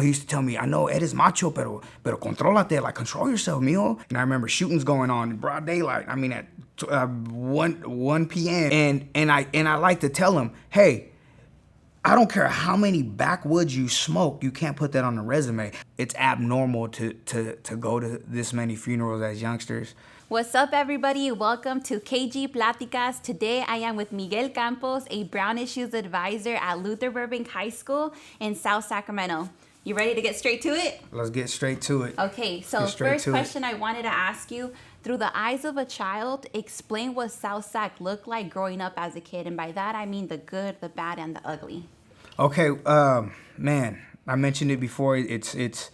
He used to tell me, I know eres macho, pero contrólate, like control yourself, mijo. And I remember shootings going on in broad daylight. I mean, at 1 p.m. And I like to tell him, hey, I don't care how many backwoods you smoke, you can't put that on a resume. It's abnormal to go to this many funerals as youngsters. What's up, everybody? Welcome to KG Platicas. Today I am with Miguel Campos, a Brown Issues advisor at Luther Burbank High School in South Sacramento. You ready to get straight to it? Let's get straight to it. Okay, so first question I wanted to ask you, through the eyes of a child, explain what South Sac looked like growing up as a kid. And by that, I mean the good, the bad, and the ugly. Okay, man, I mentioned it before. It's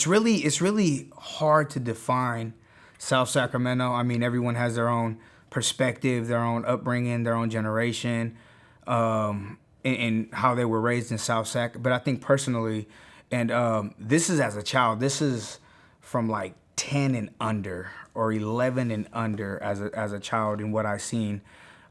really hard to define South Sacramento. I mean, everyone has their own perspective, their own upbringing, their own generation, and how they were raised in South Sac. But I think personally, and this is as a child, this is from like 10 and under or 11 and under as a child and what I've seen.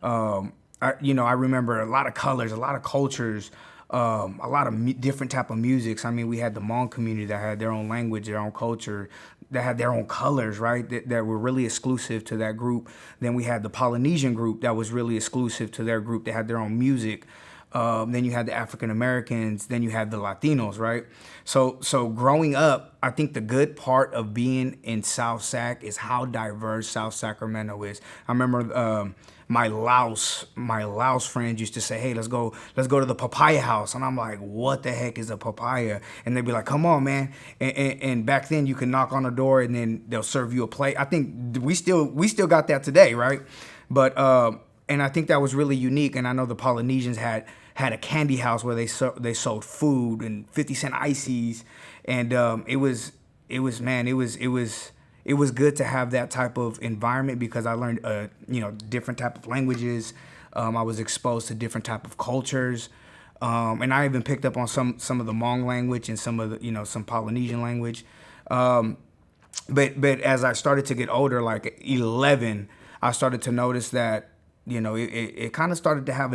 I remember a lot of colors, a lot of cultures, a lot of different type of musics. I mean, we had the Hmong community that had their own language, their own culture, that had their own colors, right? That were really exclusive to that group. Then we had the Polynesian group that was really exclusive to their group. They had their own music. Then you had the African Americans. Then you had the Latinos, right? So growing up, I think the good part of being in South Sac is how diverse South Sacramento is. I remember my Laos friends used to say, hey, let's go to the papaya house. And I'm like, what the heck is a papaya? And they'd be like, come on, man. And back then you could knock on the door and then they'll serve you a plate. I think we still got that today, right? But and I think that was really unique. And I know the Polynesians had a candy house where they sold food and 50-cent ices. And it was good to have that type of environment because I learned, different type of languages. I was exposed to different type of cultures. And I even picked up on some of the Hmong language and some of the, some Polynesian language. But as I started to get older, like 11, I started to notice that, it kind of started to have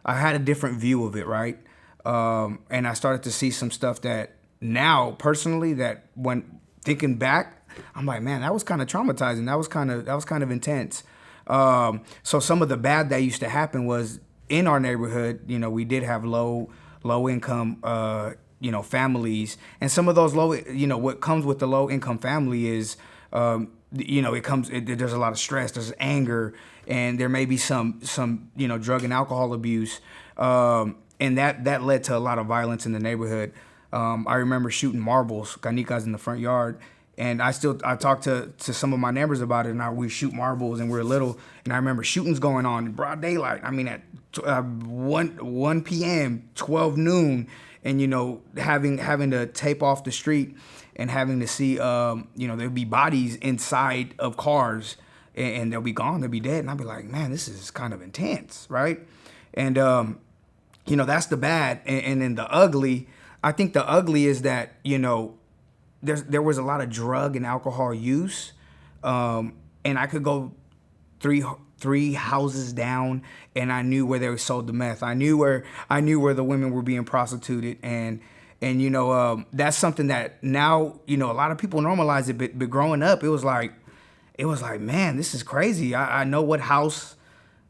I had a different view of it, right? And I started to see some stuff that now, personally, that when thinking back, I'm like, man, that was kind of traumatizing. That was kind of intense. So some of the bad that used to happen was in our neighborhood. We did have low income, families, and some of those what comes with the low income family is, there's a lot of stress, there's anger, and there may be some drug and alcohol abuse, and that led to a lot of violence in the neighborhood. I remember shooting marbles, canicas, in the front yard. And I talk to some of my neighbors about it, and we shoot marbles, and we're little. And I remember shootings going on in broad daylight. I mean, at 1 p.m., 12 noon, and having to tape off the street, and having to see there'd be bodies inside of cars, and they'll be gone, they'll be dead, and I'll be like, man, this is kind of intense, right? And that's the bad, and then the ugly. I think the ugly is that there was a lot of drug and alcohol use, and I could go three houses down, and I knew where they sold the meth. I knew where the women were being prostituted, and that's something that now a lot of people normalize it, but growing up, it was like, man, this is crazy. I know what house.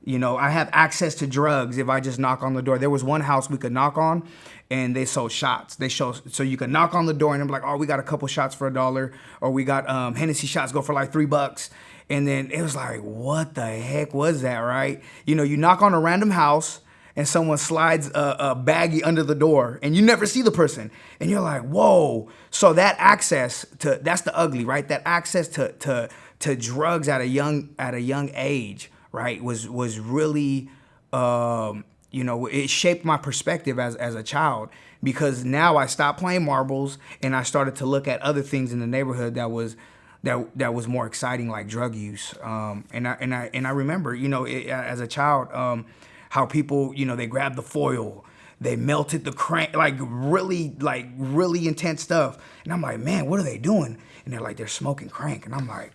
I have access to drugs if I just knock on the door. There was one house we could knock on, and they sold shots. So you could knock on the door, and I'm like, oh, we got a couple shots for $1, or we got Hennessy shots go for like $3. And then it was like, what the heck was that, right? You knock on a random house, and someone slides a baggie under the door, and you never see the person, and you're like, whoa. So that access that's the ugly, right? That access to drugs at a young age, right, was really, it shaped my perspective as a child, because now I stopped playing marbles and I started to look at other things in the neighborhood that was more exciting, like drug use. And I remember, as a child, how people, they grabbed the foil, they melted the crank, like really intense stuff. And I'm like, man, what are they doing? And they're like, they're smoking crank. And I'm like,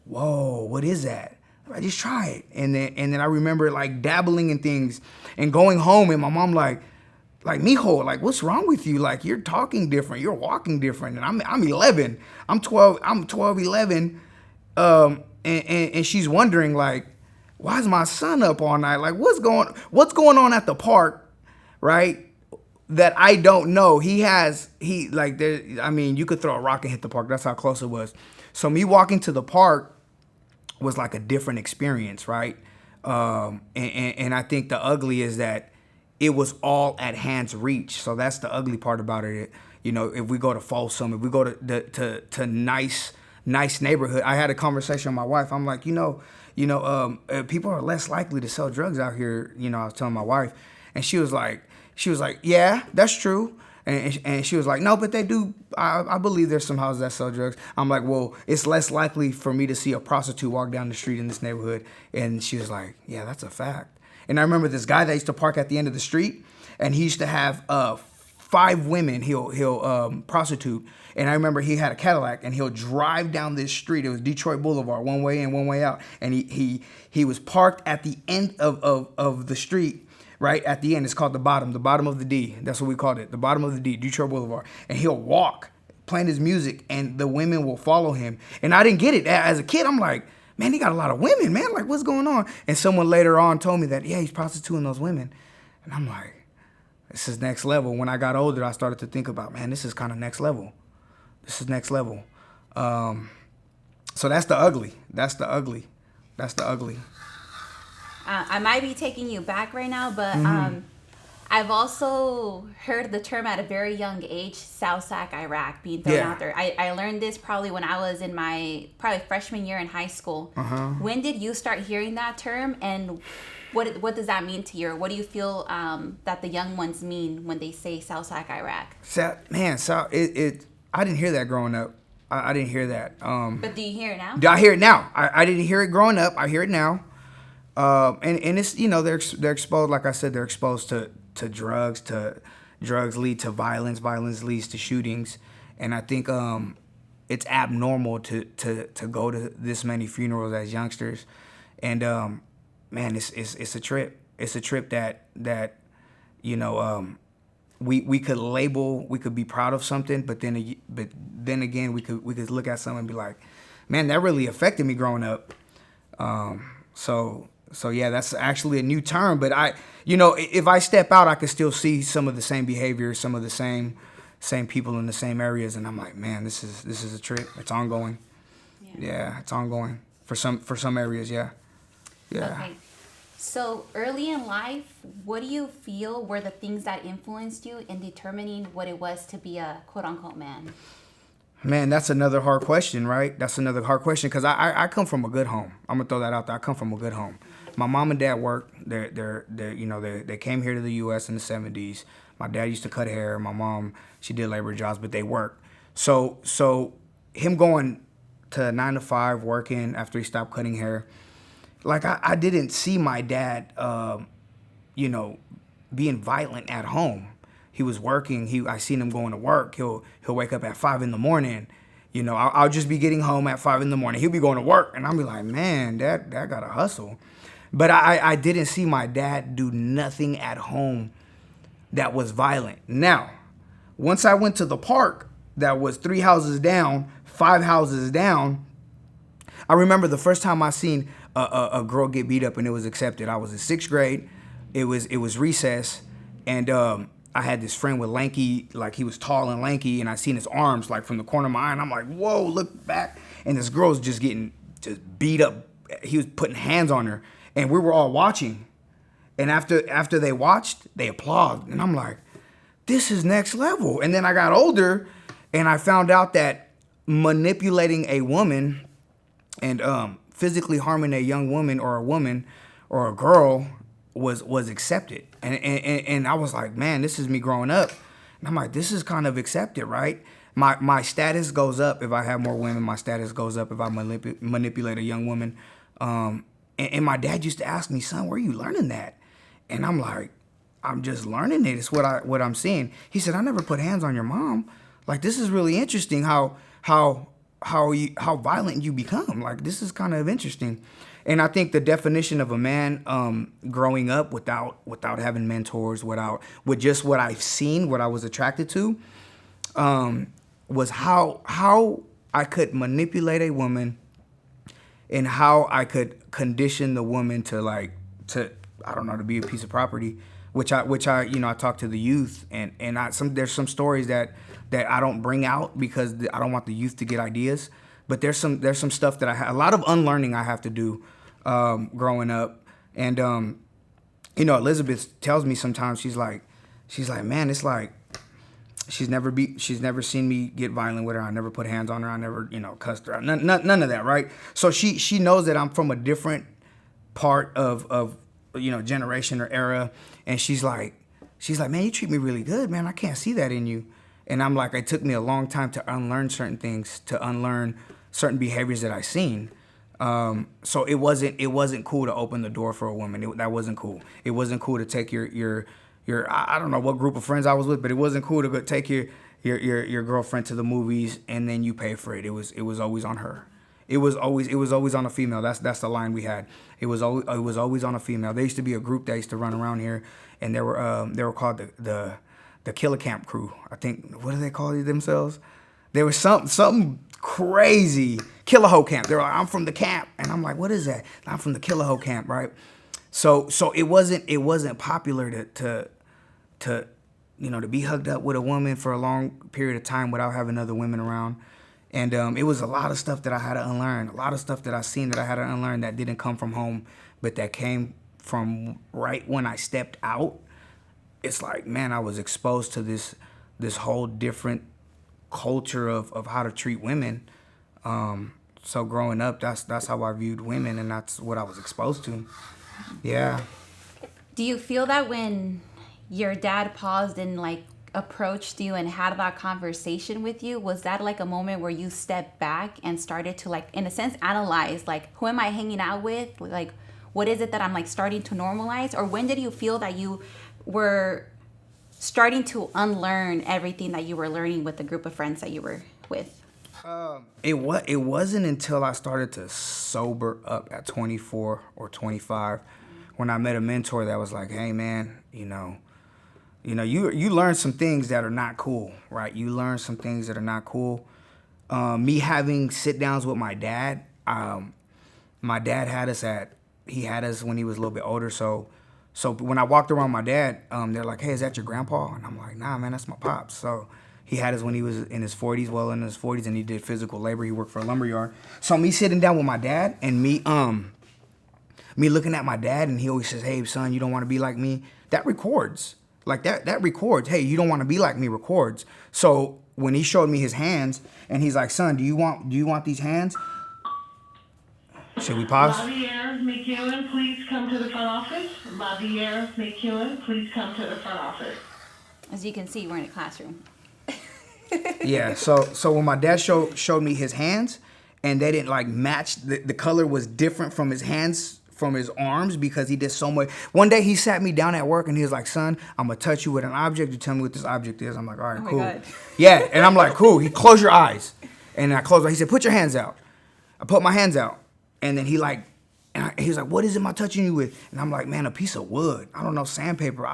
whoa, what is that? I just try it. And then I remember like dabbling in things and going home, and my mom like like, mijo, like, what's wrong with you? Like, you're talking different, you're walking different. And I'm 11, I'm 12, 11. And she's wondering, like, why is my son up all night? Like, what's going on at the park, right? That I don't know. I mean, you could throw a rock and hit the park. That's how close it was. So me walking to the park was like a different experience, right? And I think the ugly is that it was all at hand's reach. So that's the ugly part about it. You know, if we go to Folsom, if we go to nice neighborhood, I had a conversation with my wife. I'm like, people are less likely to sell drugs out here. You know, I was telling my wife, and she was like, yeah, that's true. And she was like, no, but they do. I believe there's some houses that sell drugs. I'm like, well, it's less likely for me to see a prostitute walk down the street in this neighborhood. And she was like, yeah, that's a fact. And I remember this guy that used to park at the end of the street, and he used to have 5 women he'll prostitute. And I remember he had a Cadillac, and he'll drive down this street. It was Detroit Boulevard, one way in, one way out. And he was parked at the end of the street. Right at the end, it's called the bottom of the D. That's what we called it, the bottom of the D, Detroit Boulevard. And he'll walk, playing his music, and the women will follow him. And I didn't get it. As a kid, I'm like, man, he got a lot of women, man. Like, what's going on? And someone later on told me that, yeah, he's prostituting those women. And I'm like, this is next level. When I got older, I started to think about, man, this is kind of next level. This is next level. So that's the ugly. That's the ugly. I might be taking you back right now, but I've also heard the term at a very young age, South Sac, Iraq, being thrown out there. I learned this probably when I was in my freshman year in high school. When did you start hearing that term, and what does that mean to you? Or what do you feel that the young ones mean when they say South Sac, Iraq? I didn't hear that growing up. I didn't hear that. But do you hear it now? I hear it now. I didn't hear it growing up. I hear it now. And it's, they're exposed, like I said, they're exposed to drugs. Drugs lead to violence. Violence leads to shootings. And I think it's abnormal to go to this many funerals as youngsters. And man, it's a trip. It's a trip that we could label, we could be proud of something, but then again we could look at something and be like, man, that really affected me growing up. So yeah, that's actually a new term, but if I step out, I can still see some of the same behaviors, some of the same people in the same areas, and I'm like, man, this is a trip. It's ongoing. Yeah, it's ongoing for some areas. Yeah. Okay. So early in life, what do you feel were the things that influenced you in determining what it was to be a quote unquote man? Man, that's another hard question, right? That's another hard question because I come from a good home. I'm gonna throw that out there. I come from a good home. My mom and dad worked. They came here to the U.S. in the 70s. My dad used to cut hair. My mom, she did labor jobs, but they worked. So him going to 9 to 5 working after he stopped cutting hair, like I didn't see my dad, being violent at home. He was working. I seen him going to work. He'll wake up at 5 in the morning. I'll just be getting home at 5 in the morning. He'll be going to work, and I'll be like, man, Dad gotta hustle. But I didn't see my dad do nothing at home that was violent. Now, once I went to the park that was 3 houses down, 5 houses down, I remember the first time I seen a girl get beat up and it was accepted. I was in 6th grade. It was recess, and I had this friend with lanky, like he was tall and lanky, and I seen his arms like from the corner of my eye, and I'm like, whoa, look back. And this girl's just getting beat up. He was putting hands on her, and we were all watching. And after they watched, they applauded. And I'm like, this is next level. And then I got older, and I found out that manipulating a woman and physically harming a young woman or a girl was accepted. And I was like, man, this is me growing up. And I'm like, this is kind of accepted, right? My status goes up if I have more women. My status goes up if I manipulate a young woman. And my dad used to ask me, son, where are you learning that? And I'm like, I'm just learning it. It's what I'm seeing. He said, I never put hands on your mom. Like, this is really interesting how violent you become. Like, this is kind of interesting. And I think the definition of a man, growing up without having mentors, with just what I've seen, what I was attracted to, was how I could manipulate a woman, and how I could condition the woman to I don't know, to be a piece of property, which I I talk to the youth, and there's some stories that I don't bring out because I don't want the youth to get ideas, but there's some stuff that a lot of unlearning I have to do growing up. And Elizabeth tells me sometimes, she's like, man, it's like she's never seen me get violent with her. I never put hands on her. I never cussed her out. None of that, right? So she knows that I'm from a different part of generation or era, and she's like, man, you treat me really good, man. I can't see that in you. And I'm like, it took me a long time to unlearn certain things, to unlearn certain behaviors that I seen. So it wasn't cool to open the door for a woman. That wasn't cool. It wasn't cool to take your I don't know what group of friends I was with, but it wasn't cool to go take your girlfriend to the movies and then you pay for it. It was always on her. It was always on a female. That's the line we had. It was always on a female. There used to be a group that used to run around here, and they were called the Killer Camp Crew. I think, what do they call themselves? There was something crazy. Killer Hoe Camp. They're like, I'm from the camp, and I'm like, what is that? I'm from the Killer Hoe Camp, right? So it wasn't popular to be hugged up with a woman for a long period of time without having other women around. And it was a lot of stuff that I had to unlearn, a lot of stuff that I seen that I had to unlearn that didn't come from home, but that came from right when I stepped out. It's like, man, I was exposed to this whole different culture of how to treat women. So growing up, that's how I viewed women, and that's what I was exposed to. Yeah. Do you feel that when your dad paused and approached you and had that conversation with you, was that a moment where you stepped back and started to in a sense analyze who am I hanging out with, what is it that I'm starting to normalize? Or when did you feel that you were starting to unlearn everything that you were learning with the group of friends that you were with? It wasn't until I started to sober up at 24 or 25 when I met a mentor that was like, hey man, you learn some things that are not cool, right? You learn some things that are not cool. Me having sit downs with my dad, my dad had us when he was a little bit older. So when I walked around my dad, they're like, hey, is that your grandpa? And I'm like, nah, man, that's my pops. So he had us when he was in his 40s, and he did physical labor. He worked for a lumber yard. So me sitting down with my dad and me looking at my dad, and he always says, hey, son, you don't want to be like me? That records. That records. Hey, you don't want to be like me records. So when he showed me his hands, and he's like, son, do you want these hands? Should we pause? Javier McEwen, please come to the front office. Javier McEwen, please come to the front office. As you can see, we're in a classroom. Yeah. So when my dad showed me his hands, and they didn't match, the color was different from his hands, from his arms, because he did so much. One day he sat me down at work and he was like, son, I'm gonna touch you with an object. You tell me what this object is. I'm like, all right, cool. God. Yeah, and I'm like, cool. He closed your eyes. And I closed. He said, put your hands out. I put my hands out. And then he was like, what is it am I touching you with? And I'm like, man, a piece of wood. I don't know, sandpaper.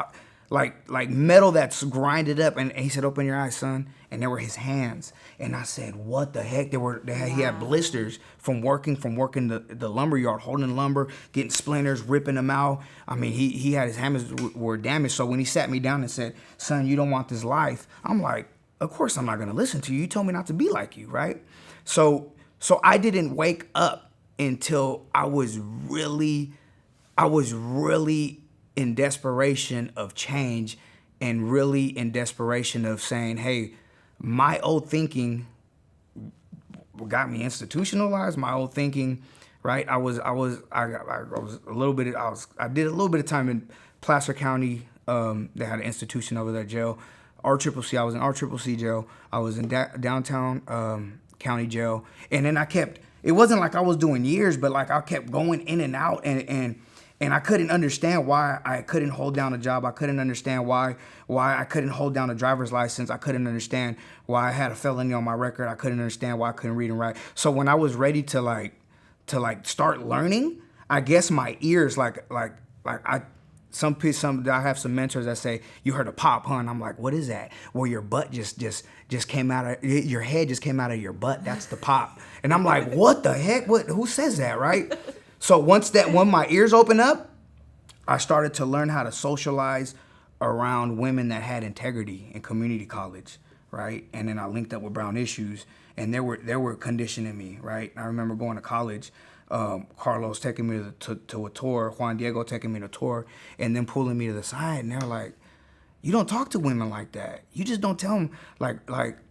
Like metal that's grinded up. And he said, open your eyes, son. And there were his hands. And I said, what the heck? He had blisters from working the lumber yard, holding lumber, getting splinters, ripping them out. I mean, he had his hands were damaged. So when he sat me down and said, son, you don't want this life, I'm like, of course I'm not going to listen to you. You told me not to be like you, right? So I didn't wake up until I was really in desperation of change, and really in desperation of saying, hey, my old thinking got me institutionalized. My old thinking, right? I did a little bit of time in Placer County. They had an institution over there, jail. RCCC. I was in RCCC jail. I was in downtown county jail, and then it wasn't like I was doing years, but I kept going in and out, and I couldn't understand why I couldn't hold down a job. I couldn't understand why I couldn't hold down a driver's license. I couldn't understand why I had a felony on my record. I couldn't understand why I couldn't read and write. So when I was ready to start learning, I guess my ears like I I have some mentors that say, you heard a pop, huh? And I'm like, what is that? Well, your butt just came out of your head, just came out of your butt. That's the pop. And I'm like, what the heck? Who says that, right? So when my ears open up, I started to learn how to socialize around women that had integrity in community college, right? And then I linked up with Brown Issues, and they were conditioning me, right? I remember going to college, Carlos taking me to a tour, Juan Diego taking me to a tour, and then pulling me to the side, and they're like, "You don't talk to women like that. You just don't tell them like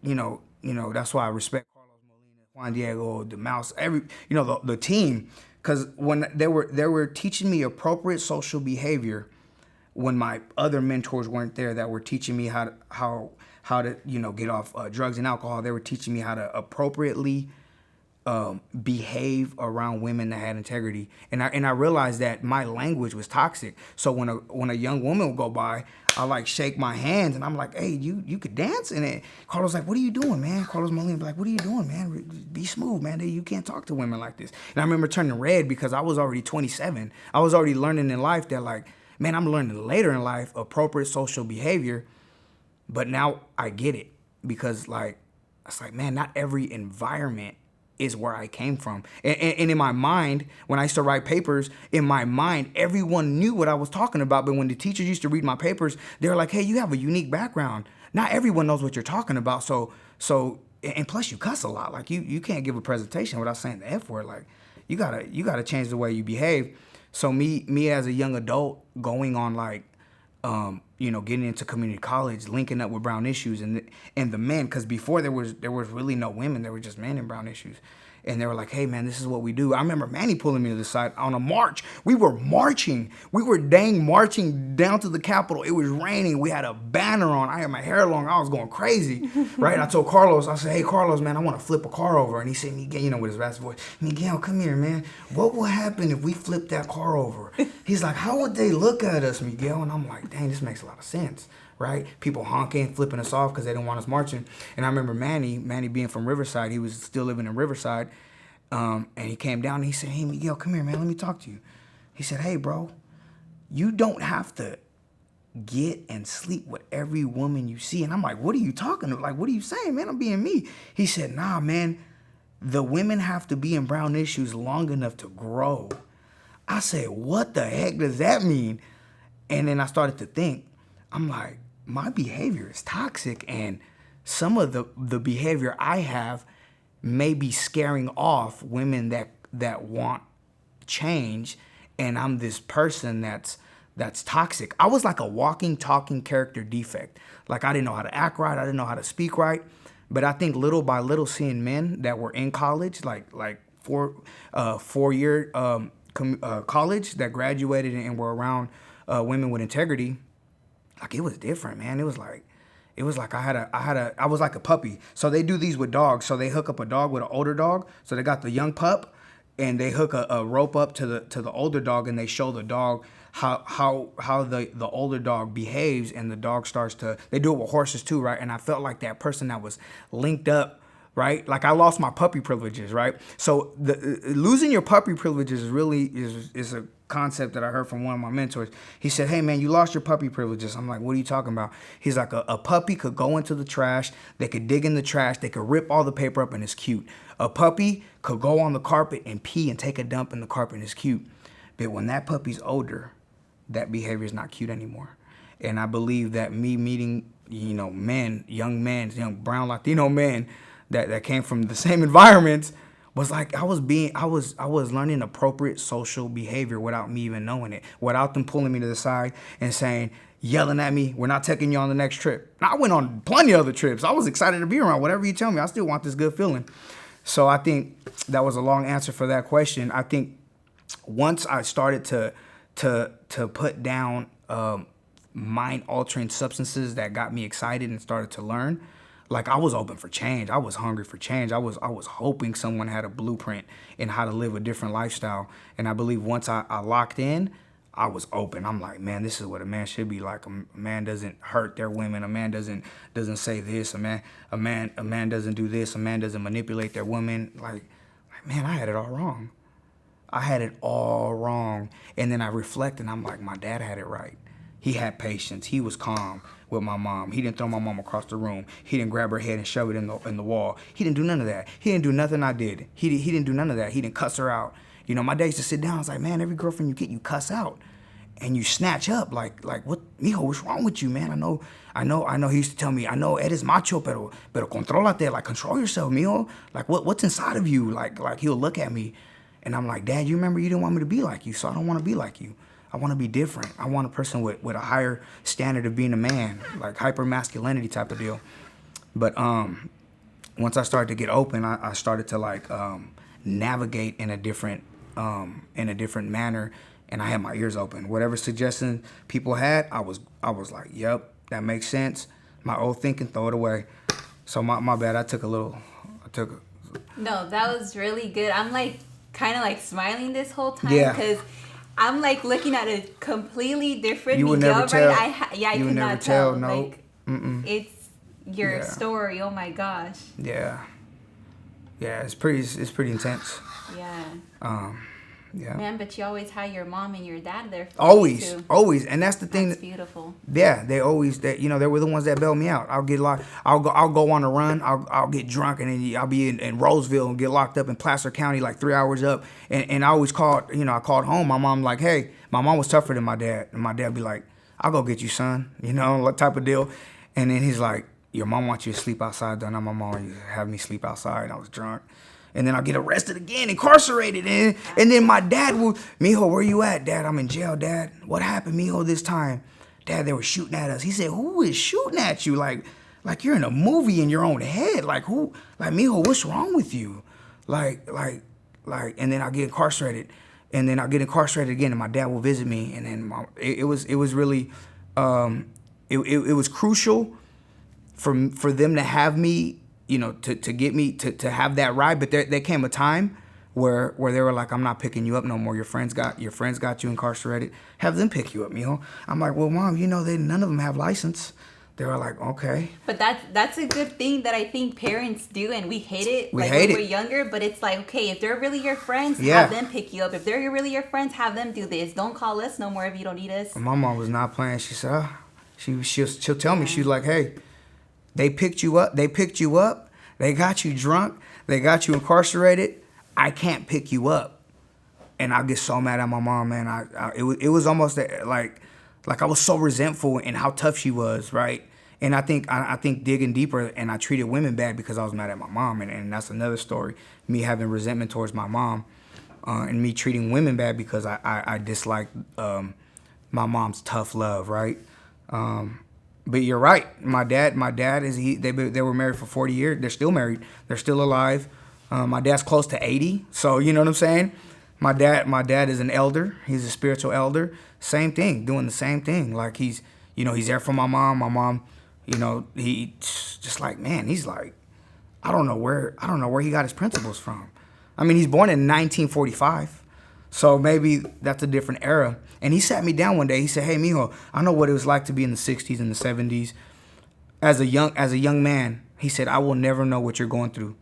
you know." That's why I respect Carlos Molina, Juan Diego, the Mouse, the team, because when they were teaching me appropriate social behavior when my other mentors weren't there, that were teaching me how to get off drugs and alcohol. They were teaching me how to appropriately behave around women that had integrity, and I realized that my language was toxic. So when a young woman would go by, I like shake my hands and I'm like, "Hey, you could dance?" And then Carlos like, "What are you doing, man?" Carlos Molina be like, "What are you doing, man? Be smooth, man. You can't talk to women like this." And I remember turning red because I was already 27. I was already learning in life that, like, man, I'm learning later in life appropriate social behavior, but now I get it because, like, it's like, man, not every environment is where I came from. And in my mind, when I used to write papers, in my mind, everyone knew what I was talking about. But when the teachers used to read my papers, they were like, "Hey, you have a unique background. Not everyone knows what you're talking about. So, and plus you cuss a lot. Like you can't give a presentation without saying the F word. Like you gotta change the way you behave." So me as a young adult going on, like, getting into community college, linking up with Brown Issues and the men, because before there was really no women, there were just men in Brown Issues. And they were like, "Hey, man, this is what we do." I remember Manny pulling me to the side on a march. We were marching. We were marching down to the Capitol. It was raining. We had a banner on. I had my hair long. I was going crazy, right? I told Carlos, I said, "Hey, Carlos, man, I want to flip a car over." And he said, "Miguel," with his raspy voice, "Miguel, come here, man. What will happen if we flip that car over?" He's like, "How would they look at us, Miguel?" And I'm like, dang, this makes a lot of sense. Right? People honking, flipping us off because they didn't want us marching. And I remember Manny being from Riverside, he was still living in Riverside. And he came down and he said, "Hey, Miguel, come here, man. Let me talk to you." He said, "Hey, bro, you don't have to get and sleep with every woman you see." And I'm like, "What are you talking about? Like, what are you saying, man? I'm being me." He said, "Nah, man, the women have to be in Brown Issues long enough to grow." I said, "What the heck does that mean?" And then I started to think, I'm like, my behavior is toxic, and some of the behavior I have may be scaring off women that want change, and I'm this person that's toxic. I was like a walking, talking character defect. Like, I didn't know how to act right, I didn't know how to speak right. But I think little by little, seeing men that were in college, like 4-year college, that graduated and were around women with integrity, like, it was different, man. It was like I was like a puppy. So they do these with dogs. So they hook up a dog with an older dog. So they got the young pup, and they hook a rope up to the older dog, and they show the dog how the older dog behaves, and the dog starts to. They do it with horses too, right? And I felt like that person that was linked up. Right, like I lost my puppy privileges, right? So losing your puppy privileges is a concept that I heard from one of my mentors. He said, "Hey, man, you lost your puppy privileges." I'm like, "What are you talking about?" He's like, a puppy could go into the trash, they could dig in the trash, they could rip all the paper up, and it's cute. A puppy could go on the carpet and pee and take a dump in the carpet, and it's cute. But when that puppy's older, that behavior is not cute anymore. And I believe that me meeting, young brown Latino men that came from the same environments, was like I was learning appropriate social behavior without me even knowing it, without them pulling me to the side and saying, yelling at me, "We're not taking you on the next trip." Now, I went on plenty of other trips. I was excited to be around. Whatever you tell me, I still want this good feeling. So I think that was a long answer for that question. I think once I started to put down mind-altering substances that got me excited and started to learn, like, I was open for change. I was hungry for change. I was hoping someone had a blueprint in how to live a different lifestyle. And I believe once I locked in, I was open. I'm like, man, this is what a man should be like. A man doesn't hurt their women. A man doesn't say this. A man doesn't do this. A man doesn't manipulate their woman. Like, man, I had it all wrong. I had it all wrong. And then I reflect and I'm like, my dad had it right. He had patience. He was calm with my mom. He didn't throw my mom across the room. He didn't grab her head and shove it in the wall. He didn't do none of that. He didn't do nothing I did. He didn't do none of that. He didn't cuss her out. You know, my dad used to sit down. I was like, man, every girlfriend you get, you cuss out. And you snatch up. Like what, mijo, what's wrong with you, man? I know. He used to tell me, I know, eres macho, pero contrólate. Like, control yourself, mijo. Like, what's inside of you? Like he'll look at me. And I'm like, Dad, you remember you didn't want me to be like you, so I don't want to be like you. I want to be different. I want a person with a higher standard of being a man, like hyper masculinity type of deal. But once I started to get open, I started to like navigate in a different manner, and I had my ears open. Whatever suggestions people had, I was like, yep, that makes sense. My old thinking, throw it away. So my bad. No, that was really good. I'm like kind of like smiling this whole time Yeah. because I'm like looking at a completely different You would Miguel never tell. I You would cannot never tell. No. Like, it's your Yeah. story. Oh my gosh. Yeah, it's pretty intense. Yeah. Yeah. Man, but you always had your mom and your dad there for you too. Always, and that's the thing. That's beautiful. Yeah, they were the ones that bailed me out. I'll get locked. I'll go on a run. I'll get drunk, and then I'll be in Roseville and get locked up in Placer County, like 3 hours up. And I always called. I called home. My mom like, hey, my mom was tougher than my dad, and my dad be like, I'll go get you, son. Type of deal. And then he's like, your mom wants you to sleep outside. Though. Now my mom used to have me sleep outside. And I was drunk. And then I'll get arrested again, incarcerated. And then my dad will, mijo, where you at? Dad, I'm in jail, Dad. What happened, mijo, this time? Dad, they were shooting at us. He said, who is shooting at you? Like you're in a movie in your own head. Like, who? Like, mijo, what's wrong with you? Like, and then I'll get incarcerated. And then I'll get incarcerated again, and my dad will visit me. And then it was really, it was crucial for them to have me, to get me to have that ride. But there came a time where they were like, I'm not picking you up no more. Your friends got you incarcerated. Have them pick you up, mijo. I'm like, well, Mom, none of them have license. They were like, okay. But that's a good thing that I think parents do, and we hate it when we're younger. But it's like, okay, if they're really your friends, have them pick you up. If they're really your friends, have them do this. Don't call us no more if you don't need us. My mom was not playing. She said, she'll tell me, she's like, hey, they picked you up. They got you drunk. They got you incarcerated. I can't pick you up. And I get so mad at my mom, man. It was almost like I was so resentful in how tough she was, right? And I think digging deeper, and I treated women bad because I was mad at my mom, and that's another story. Me having resentment towards my mom, and me treating women bad because I disliked my mom's tough love, right? But you're right. My dad they were married for 40 years. They're still married. They're still alive. My dad's close to 80. So you know what I'm saying? My dad is an elder. He's a spiritual elder. Same thing, doing the same thing. Like he's there for my mom. My mom, he just like, man, he's like, I don't know where he got his principles from. I mean, he's born in 1945. So maybe that's a different era. And he sat me down one day. He said, hey, mijo, I know what it was like to be in the 60s and the 70s. As a young man, he said, I will never know what you're going through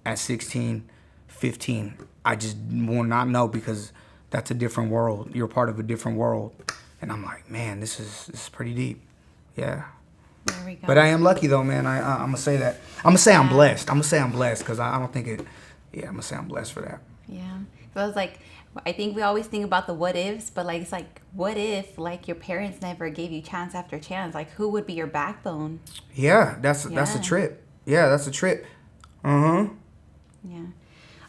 at 16, 15. I just will not know because that's a different world. You're part of a different world. And I'm like, man, this is pretty deep. Yeah. There we go. But I am lucky, though, man. I'm going to say that. I'm going to say I'm blessed. I'm going to say I'm blessed because I don't think it... Yeah, I'm going to say I'm blessed for that. Yeah. But I was like... I think we always think about the what ifs, but like it's like, what if like your parents never gave you chance after chance? Like, who would be your backbone? Yeah, that's a trip. Yeah, that's a trip. Yeah.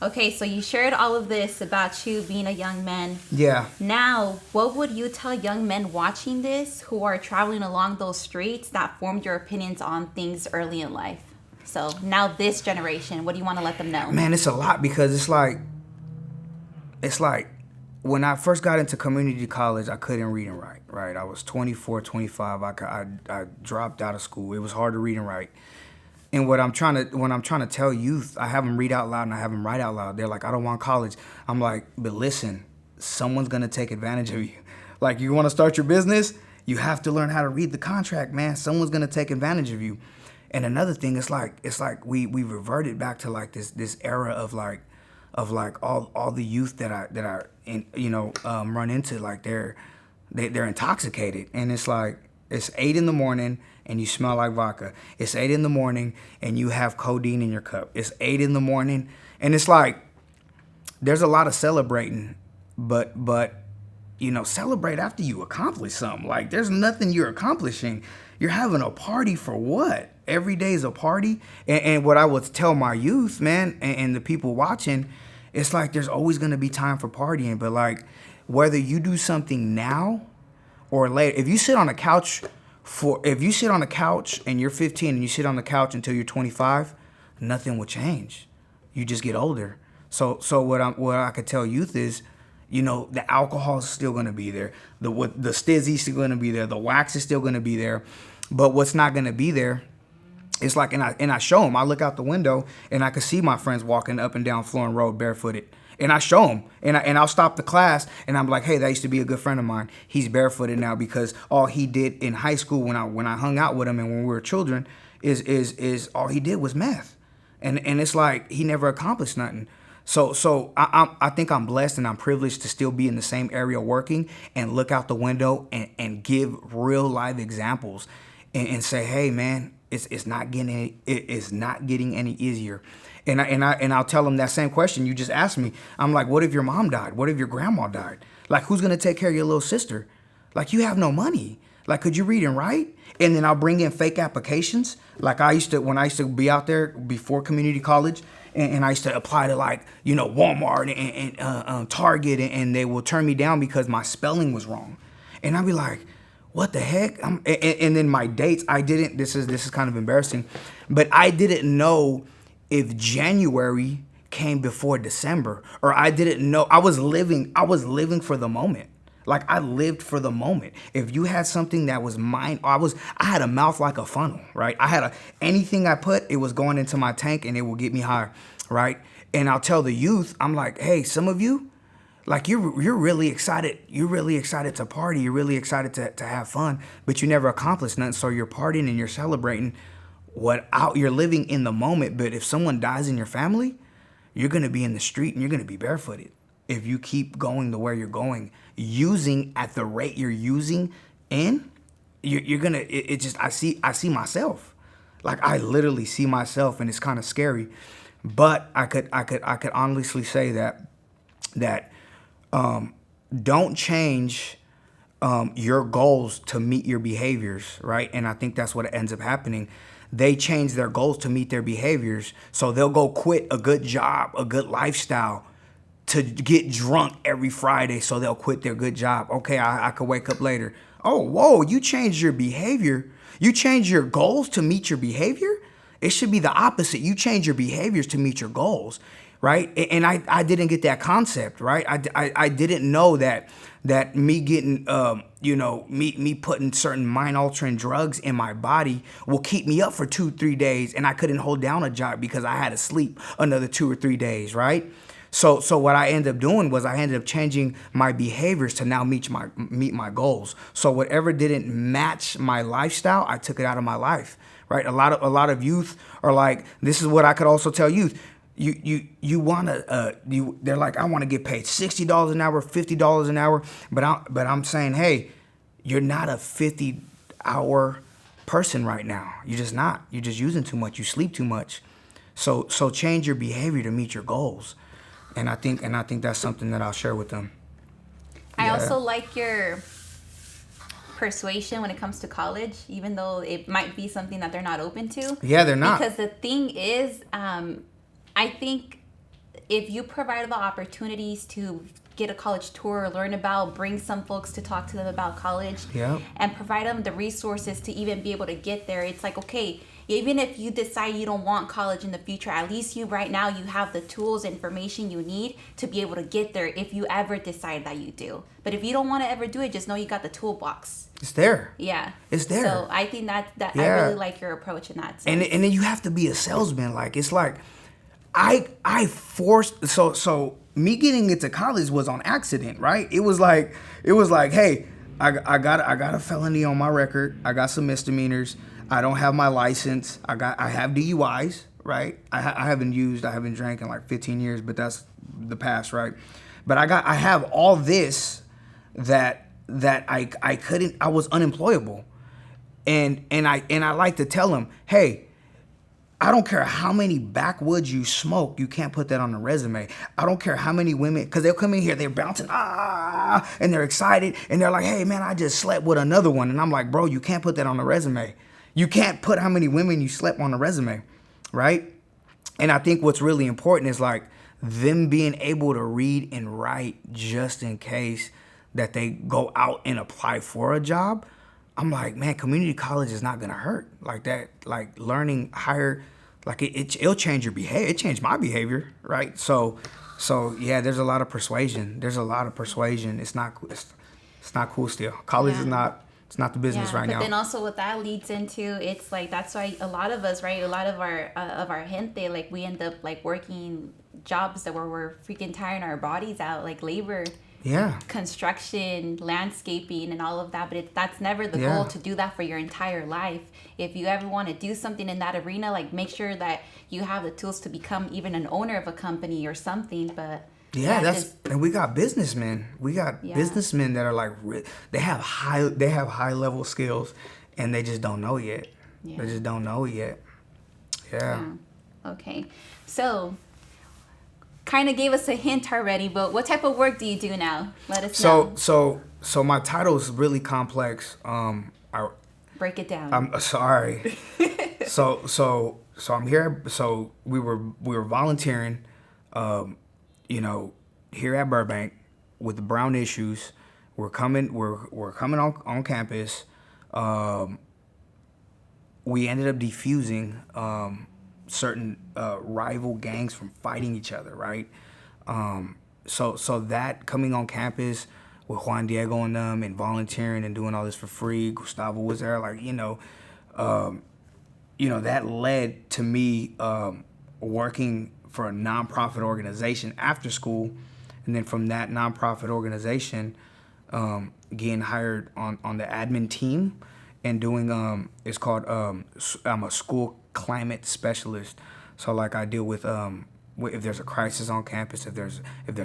Okay, so you shared all of this about you being a young man. Yeah. Now, what would you tell young men watching this who are traveling along those streets that formed your opinions on things early in life? So now this generation, what do you want to let them know? Man, it's a lot because it's like when I first got into community college, I couldn't read and write, right? I was 24, 25. I dropped out of school. It was hard to read and write. And when I'm trying to tell youth, I have them read out loud and I have them write out loud. They're like, I don't want college. I'm like, but listen, someone's going to take advantage of you. Like, you want to start your business? You have to learn how to read the contract, man. Someone's going to take advantage of you. And another thing, it's like we reverted back to like this era of like of like all the youth that I run into, like they're intoxicated, and it's like it's 8 a.m. and you smell like vodka. It's 8 a.m. and you have codeine in your cup. It's 8 a.m. and it's like there's a lot of celebrating, but celebrate after you accomplish something. Like there's nothing you're accomplishing. You're having a party for what? Every day is a party. And what I would tell my youth, man, and the people watching, it's like there's always gonna be time for partying, but like whether you do something now or later, if you sit on a couch and you're 15 and you sit on the couch until you're 25, nothing will change. You just get older. So what I could tell youth is, the alcohol is still gonna be there. The stizzy is still gonna be there. The wax is still gonna be there. But what's not gonna be there, it's like, and I show them. I look out the window and I can see my friends walking up and down Florin Road barefooted. And I show them, and I'll stop the class, and I'm like, hey, that used to be a good friend of mine. He's barefooted now because all he did in high school when I hung out with him and when we were children is all he did was meth, and it's like he never accomplished nothing. So I think I'm blessed and I'm privileged to still be in the same area working and look out the window and give real live examples and say, hey man, it's not getting any easier. And I'll tell them that same question you just asked me. I'm like, what if your mom died? What if your grandma died? Like, who's gonna take care of your little sister? Like, you have no money. Like, could you read and write? And then I'll bring in fake applications. Like when I used to be out there before community college, and I used to apply to Walmart and Target, and they will turn me down because my spelling was wrong. And I'd be like, what the heck? And then my dates, this is kind of embarrassing, but I didn't know if January came before December, or I didn't know. I was living for the moment. Like, I lived for the moment. If you had something that was mine, I had a mouth like a funnel, right? Anything I put, it was going into my tank and it will get me high, right? And I'll tell the youth, I'm like, hey, some of you, like you're really excited. You're really excited to party. You're really excited to have fun, but you never accomplished nothing. So you're partying and you're celebrating. You're living in the moment, but if someone dies in your family, you're gonna be in the street and you're gonna be barefooted. If you keep going the way you're going, using at the rate you're using, you're gonna. I see myself, like I literally see myself, and it's kind of scary. But I could honestly say that don't change your goals to meet your behaviors, right? And I think that's what ends up happening. They change their goals to meet their behaviors. So they'll go quit a good job, a good lifestyle to get drunk every Friday. So they'll quit their good job. Okay, I could wake up later. Oh, whoa, you changed your behavior. You change your goals to meet your behavior? It should be the opposite. You change your behaviors to meet your goals, right? And I didn't get that concept, right? I didn't know that me getting, me putting certain mind-altering drugs in my body will keep me up for 2-3 days, and I couldn't hold down a job because I had to sleep another 2 or 3 days, right? So what I ended up doing was I ended up changing my behaviors to now meet my goals. So whatever didn't match my lifestyle, I took it out of my life, right? A lot of youth are like, this is what I could also tell youth. You wanna they're like, I want to get paid $60 an hour, $50 an hour, but I'm saying, hey, you're not a 50-hour person right now. You're just not. You're just using too much. You sleep too much. So change your behavior to meet your goals. And I think that's something that I'll share with them. I also like your persuasion when it comes to college, even though it might be something that they're not open to. Yeah, they're not. Because the thing is, I think if you provide the opportunities to get a college tour, learn about, bring some folks to talk to them about college, and provide them the resources to even be able to get there, it's like, okay, even if you decide you don't want college in the future, at least right now you have the tools, information you need to be able to get there if you ever decide that you do. But if you don't want to ever do it, just know you got the toolbox. It's there. Yeah. It's there. So I think that I really like your approach in that sense. And then you have to be a salesman. Like, it's like, I forced, so me getting into college was on accident, right? It was like, hey, I got a felony on my record. I got some misdemeanors. I don't have my license. I have DUIs, right? I haven't drank in like 15 years, but that's the past, right? But I have all this that I was unemployable. And I like to tell them, hey, I don't care how many backwoods you smoke, you can't put that on a resume. I don't care how many women, because they'll come in here, they're bouncing, and they're excited, and they're like, hey, man, I just slept with another one. And I'm like, bro, you can't put that on a resume. You can't put how many women you slept on a resume, right? And I think what's really important is like them being able to read and write just in case that they go out and apply for a job. I'm like, man, community college is not gonna hurt like that. Like learning higher, like it'll change your behavior. It changed my behavior, right? So yeah, there's a lot of persuasion. It's not cool still. College is not. It's not the business right now. But then also what that leads into, it's like that's why a lot of us, right? A lot of our gente, like we end up like working jobs that where we're freaking tiring our bodies out, like labor. Yeah. Construction, landscaping, and all of that. But that's never the goal to do that for your entire life. If you ever want to do something in that arena, like make sure that you have the tools to become even an owner of a company or something. But and we got businessmen. We got businessmen that are like they have high level skills, and they just don't know yet. Yeah. They just don't know yet. Yeah. Okay. So, kind of gave us a hint already, but what type of work do you do now? Let us know. So my title is really complex. Break it down. I'm sorry. so I'm here. So we were volunteering, here at Burbank with the brown issues. We're coming on campus. We ended up defusing certain rival gangs from fighting each other, right? So that coming on campus with Juan Diego and them and volunteering and doing all this for free, Gustavo was there, like, that led to me working for a nonprofit organization after school, and then from that nonprofit organization, getting hired on the admin team and doing it's called I'm a school climate specialist. So like I deal with if there's a crisis on campus, if there's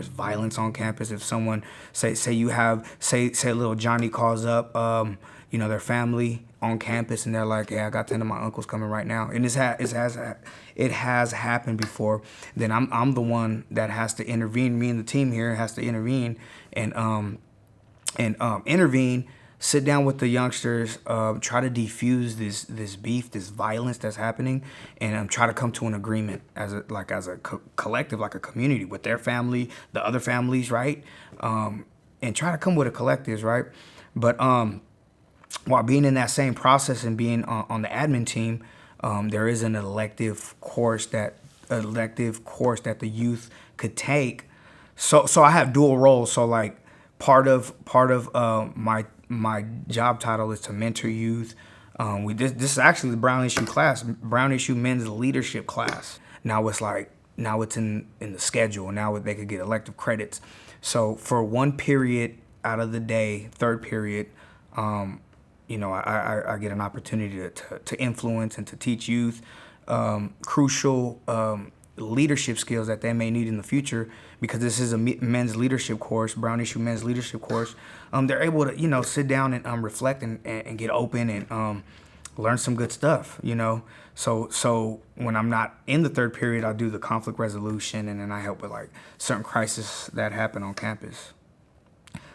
violence on campus, if someone say little Johnny calls up their family on campus and they're like, yeah, I got 10 of my uncles coming right now, and it has happened before, then I'm the one that has to intervene. Me and the team here has to intervene and intervene. Sit down with the youngsters, try to defuse this beef, this violence that's happening, and try to come to an agreement as a collective, like a community with their family, the other families, right? And try to come with a collective, right? But while being in that same process and being on the admin team, there is an elective course that the youth could take. So I have dual roles. So like part of my job title is to mentor youth. This is actually the Brown Issue class, Brown Issue Men's Leadership class. Now it's in the schedule. Now they could get elective credits. So for one period out of the day, third period, I get an opportunity to influence and to teach youth crucial leadership skills that they may need in the future, because this is a men's leadership course, Brown Issue men's leadership course. They're able to sit down and reflect and get open and learn some good stuff. So when I'm not in the third period, I do the conflict resolution, and then I help with like certain crises that happen on campus.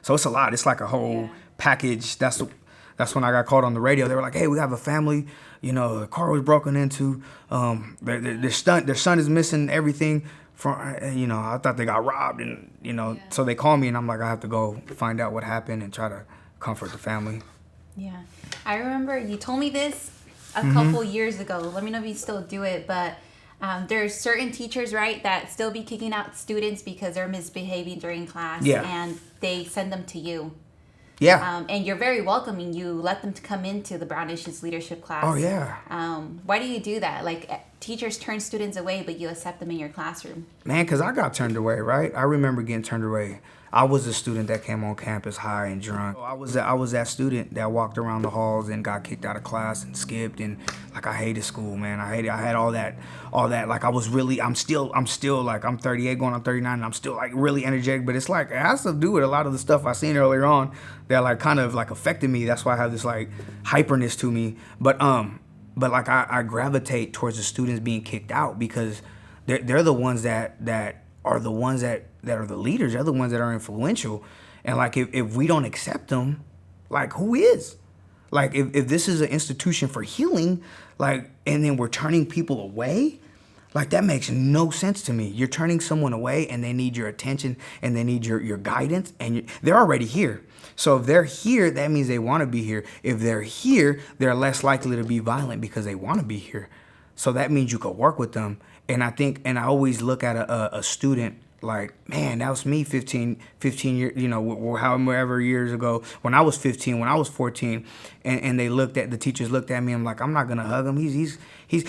So it's a lot. It's like a whole package. That's when I got called on the radio. They were like, hey, we have a family, the car was broken into, their son is missing everything from, I thought they got robbed, and, so they called me, and I'm like, I have to go find out what happened and try to comfort the family. Yeah. I remember you told me this a couple years ago. Let me know if you still do it, but there's certain teachers, right, that still be kicking out students because they're misbehaving during class, and they send them to you. Yeah. And you're very welcoming. You let them to come into the Brown Issues Leadership class. Oh, yeah. Why do you do that? Like, teachers turn students away, but you accept them in your classroom? Man, because I got turned away, right? I remember getting turned away. I was a student that came on campus high and drunk. I was that student that walked around the halls and got kicked out of class and skipped, and like I hated school, man. I had all that. Like I'm still like I'm 38 going on 39, and I'm still like really energetic. But it's like it has to do with a lot of the stuff I seen earlier on that like kind of like affected me. That's why I have this like hyperness to me. But like I gravitate towards the students being kicked out because they're the ones that are the ones that are the leaders. They're the ones that are influential. And like if we don't accept them, like who is? Like if this is an institution for healing, like, and then we're turning people away, like that makes no sense to me. You're turning someone away and they need your attention and they need your guidance, and they're already here. So if they're here, that means they want to be here. If they're here, they're less likely to be violent because they want to be here. So that means you could work with them. And I think, and I always look at a student like, man, that was me 15 years, however years ago, when I was 15, when I was 14, and the teachers looked at me, I'm like, I'm not going to hug him.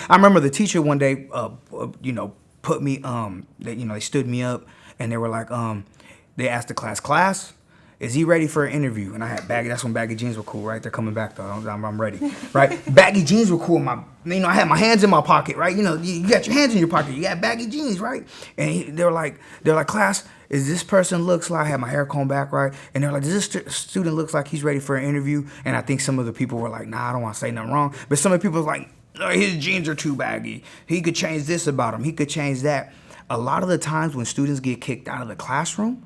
I remember the teacher one day, put me, they stood me up and they were like, they asked the class, is he ready for an interview? And I had that's when baggy jeans were cool, right? They're coming back though. I'm ready, right? Baggy jeans were cool. I had my hands in my pocket, right? You got your hands in your pocket. You got baggy jeans, right? And they're like, class, is this person looks like, I had my hair combed back, right? And they're like, does this student looks like he's ready for an interview? And I think some of the people were like, nah, I don't want to say nothing wrong. But some of the people were like, oh, his jeans are too baggy. He could change this about him. He could change that. A lot of the times when students get kicked out of the classroom,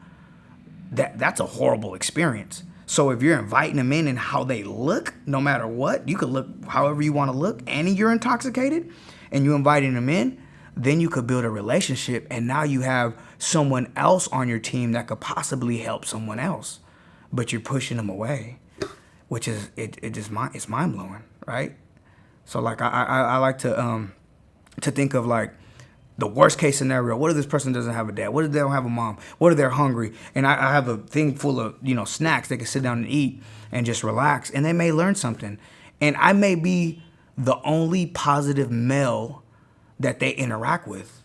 that's a horrible experience. So if you're inviting them in and how they look, no matter what, you could look however you want to look, and you're intoxicated, and you're inviting them in, then you could build a relationship, and now you have someone else on your team that could possibly help someone else, but you're pushing them away, which is it's mind blowing, right? So like I like to think of like the worst case scenario. What if this person doesn't have a dad? What if they don't have a mom? What if they're hungry? And I have a thing full of, snacks they can sit down and eat and just relax, and they may learn something. And I may be the only positive male that they interact with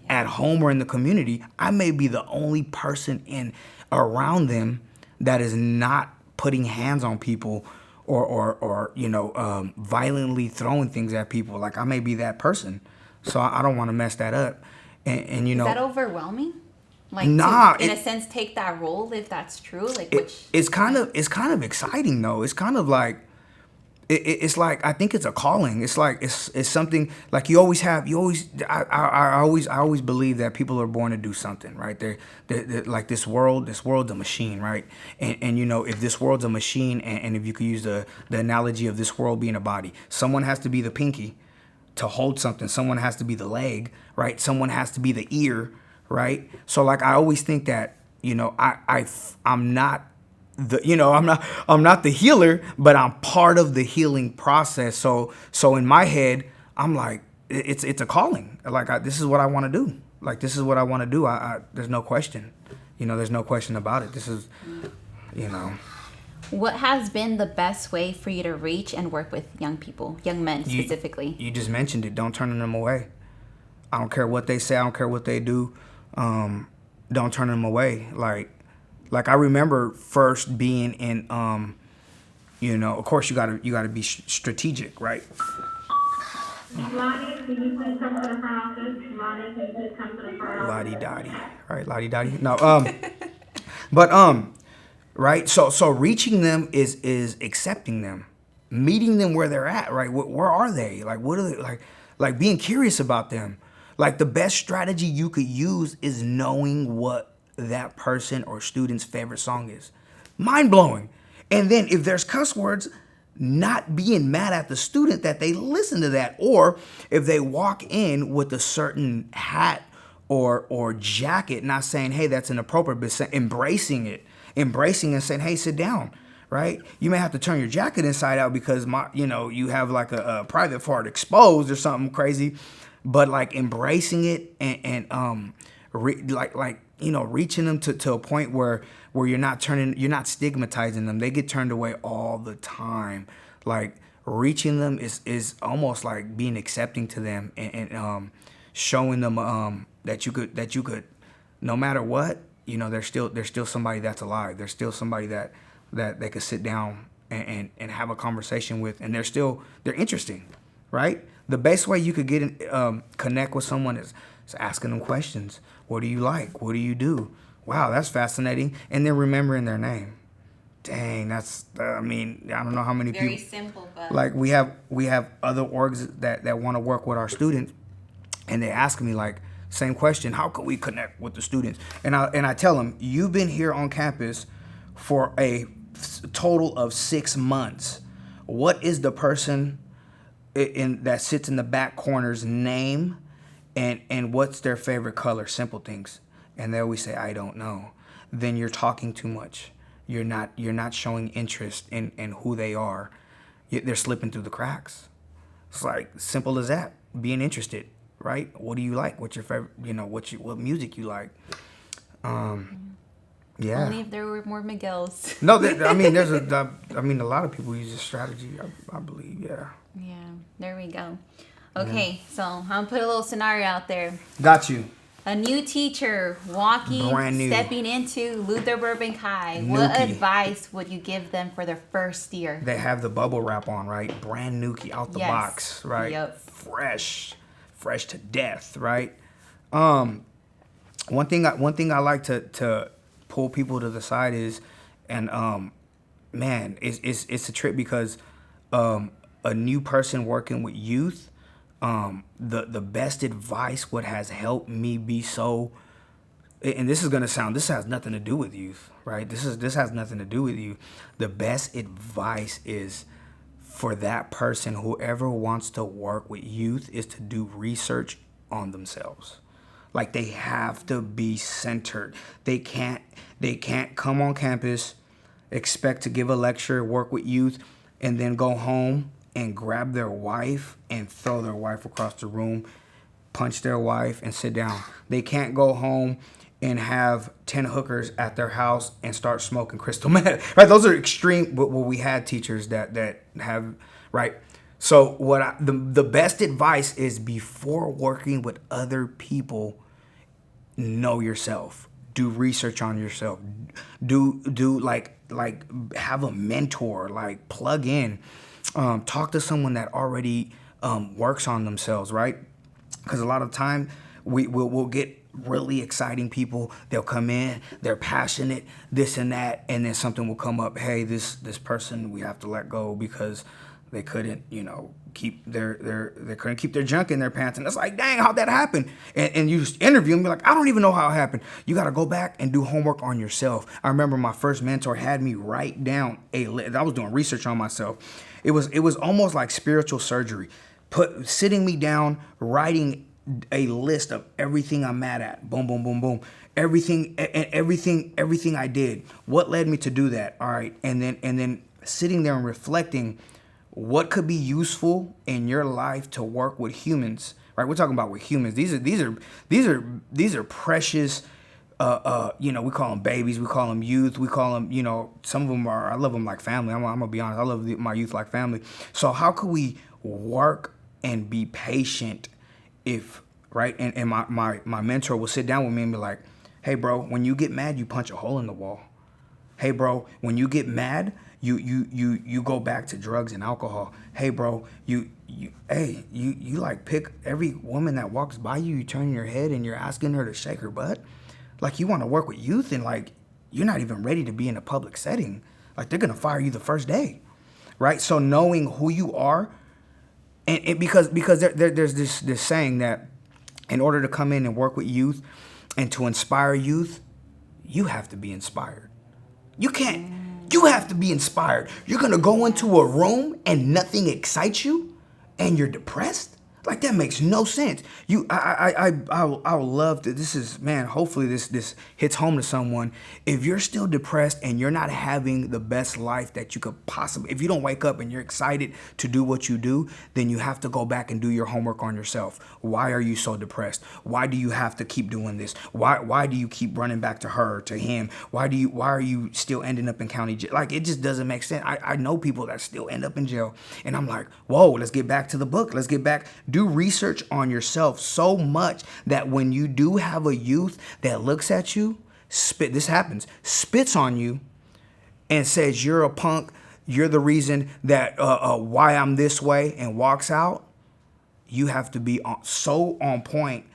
at home or in the community. I may be the only person around them that is not putting hands on people or violently throwing things at people. Like I may be that person. So I don't want to mess that up. And Is that overwhelming? Like nah, in a sense, take that role if that's true. Like it's kind of exciting though. It's kind of like it's like I think it's a calling. It's like it's something like I always believe that people are born to do something, right? They're like this world's a machine, right? And if this world's a machine, and if you could use the analogy of this world being a body, someone has to be the pinky to hold something. Someone has to be the leg, right? Someone has to be the ear, right? So like I always think that I'm not the healer, but I'm part of the healing process. So in my head, I'm like it's a calling. Like this is what I want to do. Like this is what I want to do. I there's no question. There's no question about it. This is What has been the best way for you to reach and work with young people, young men specifically? You just mentioned it. Don't turn them away. I don't care what they say. I don't care what they do. Don't turn them away. Like I remember first being in, of course you gotta be strategic, right? Lonnie, can you please come to the front office? Lonnie, can you please come to the front office? Lottie-dottie, right? Lottie-dottie. No, but right? So reaching them is accepting them, meeting them where they're at, right? Where are they? Like, what are they like being curious about them. Like the best strategy you could use is knowing what that person or student's favorite song is. Mind blowing. And then if there's cuss words, not being mad at the student that they listen to that. Or if they walk in with a certain hat or jacket, not saying, hey, that's inappropriate, but embracing it. Embracing and saying, hey, sit down, right? You may have to turn your jacket inside out because you have like a private part exposed or something crazy, but like embracing it and reaching them to a point where you're not stigmatizing them. They get turned away all the time. Like reaching them is almost like being accepting to them, and showing them that you could, no matter what, there's still somebody that's alive. There's still somebody that they could sit down and have a conversation with, and they're interesting, right? The best way you could connect with someone is asking them questions. What do you like? What do you do? Wow, that's fascinating. And then remembering their name. Dang, that's, I don't know how many people. Very simple, but. Like, we have other orgs that want to work with our students, and they ask me, like, same question, how can we connect with the students? And I tell them, you've been here on campus for a total of 6 months. What is the person that sits in the back corner's name, and what's their favorite color? Simple things. And they always say, I don't know. Then you're talking too much. You're not showing interest in who they are. They're slipping through the cracks. It's like simple as that. Being interested, right? What do you like? What's your favorite? What music you like? Yeah. Only if there were more Miguels. No, there's a lot of people use this strategy. I believe. Yeah. Yeah. There we go. Okay, so I'm gonna put a little scenario out there. Got you. A new teacher stepping into Luther Burbank High. What Nuki. advice would you give them for their first year? They have the bubble wrap on, right? Brand nuki out the box, right? Yep. Fresh to death, right? One thing I like to pull people to the side is, and man, it's a trip because a new person working with youth. The best advice, what has helped me be so, and this has nothing to do with youth, right? This has nothing to do with you. The best advice is for that person, whoever wants to work with youth, is to do research on themselves. Like, they have to be centered. They can't come on campus, expect to give a lecture, work with youth, and then go home and grab their wife and throw their wife across the room, punch their wife, and sit down. They can't go home and have 10 hookers at their house and start smoking crystal meth. Right? Those are extreme. Well, we had teachers that have, right? So the best advice is, before working with other people, know yourself. Do research on yourself. Do like have a mentor. Like, plug in. Talk to someone that already works on themselves, right? Because a lot of time we'll get really exciting people. They'll come in, they're passionate, this and that, and then something will come up. Hey, this person we have to let go because they couldn't, keep they couldn't keep their junk in their pants. And it's like, dang, how'd that happen? And you just interview them, be like, I don't even know how it happened. You got to go back and do homework on yourself. I remember my first mentor had me write down I was doing research on myself. It was almost like spiritual surgery. Sitting me down, writing a list of everything I'm mad at. Boom, boom, boom, boom. Everything I did. What led me to do that? All right. And then sitting there and reflecting what could be useful in your life to work with humans. Right? We're talking about with humans. These are precious. We call them babies, we call them youth, we call them, some of them I love them like family. I'm gonna be honest, I love my youth like family. So how could we work and be patient right? And my mentor will sit down with me and be like, hey bro, when you get mad, you punch a hole in the wall. Hey bro, when you get mad, you go back to drugs and alcohol. Hey bro, you like pick every woman that walks by you, you turn your head and you're asking her to shake her butt. Like, you want to work with youth and, like, you're not even ready to be in a public setting. Like, they're going to fire you the first day, right? So knowing who you are, and because there's this saying that in order to come in and work with youth and to inspire youth, you have to be inspired. You have to be inspired. You're going to go into a room and nothing excites you and you're depressed? Like, that makes no sense. I would love to. This is, man. Hopefully, this hits home to someone. If you're still depressed and you're not having the best life that you could possibly, if you don't wake up and you're excited to do what you do, then you have to go back and do your homework on yourself. Why are you so depressed? Why do you have to keep doing this? Why do you keep running back to her, to him? Why are you still ending up in county jail? Like, it just doesn't make sense. I know people that still end up in jail, and I'm like, whoa, let's get back to the book. Let's get back. Do research on yourself so much that when you do have a youth that looks at you, spits on you and says you're a punk, you're the reason that why I'm this way, and walks out, you have to be so on point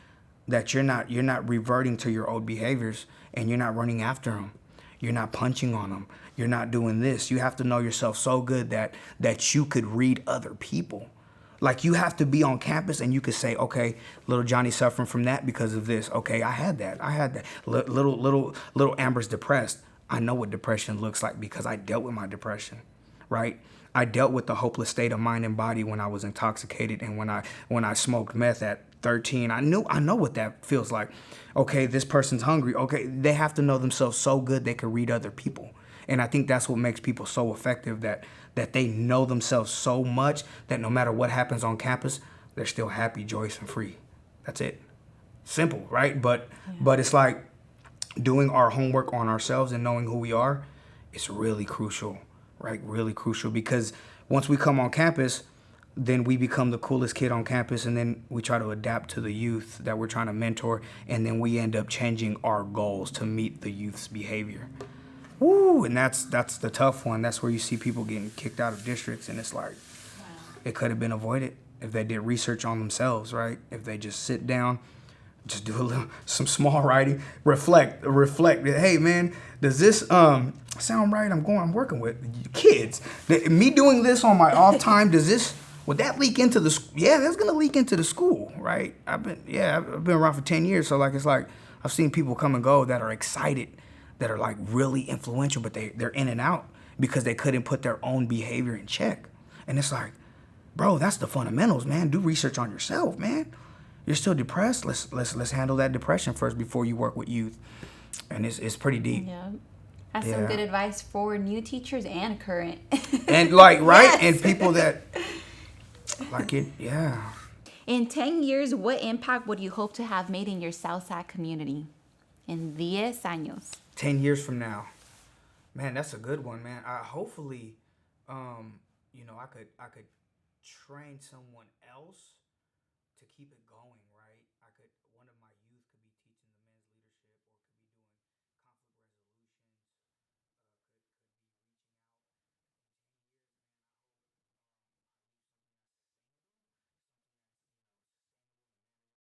that you're not reverting to your old behaviors, and you're not running after them. You're not punching on them. You're not doing this. You have to know yourself so good that you could read other people. Like, you have to be on campus and you could say, okay, little Johnny's suffering from that because of this. Okay, I had that. Little Amber's depressed. I know what depression looks like because I dealt with my depression, right? I dealt with the hopeless state of mind and body when I was intoxicated, and when I smoked meth at 13. I know what that feels like. Okay, this person's hungry. Okay, they have to know themselves so good they can read other people. And I think that's what makes people so effective, that they know themselves so much that no matter what happens on campus, they're still happy, joyous, and free. That's it. Simple, right? But it's like doing our homework on ourselves and knowing who we are. It's really crucial, right? Really crucial, because once we come on campus, then we become the coolest kid on campus, and then we try to adapt to the youth that we're trying to mentor, and then we end up changing our goals to meet the youth's behavior. Woo, and that's the tough one. That's where you see people getting kicked out of districts, and it's like, it could have been avoided if they did research on themselves, right? If they just sit down, just do some small writing, reflect. Hey, man, does this sound right? I'm working with kids. Me doing this on my off time, would that leak into the school? Yeah, that's gonna leak into the school, right? I've been around for 10 years, so like, it's like I've seen people come and go that are excited, that are like really influential, but they're in and out because they couldn't put their own behavior in check. And it's like, bro, that's the fundamentals, man. Do research on yourself, man. You're still depressed. Let's handle that depression first before you work with youth. And it's pretty deep. Yeah. That's some good advice for new teachers and current. And like, right? Yes. And people that like it, yeah. In 10 years, what impact would you hope to have made in your Southside community? In 10 años. 10 years from now. Man, that's a good one, man. Hopefully, I could train someone else to keep it going.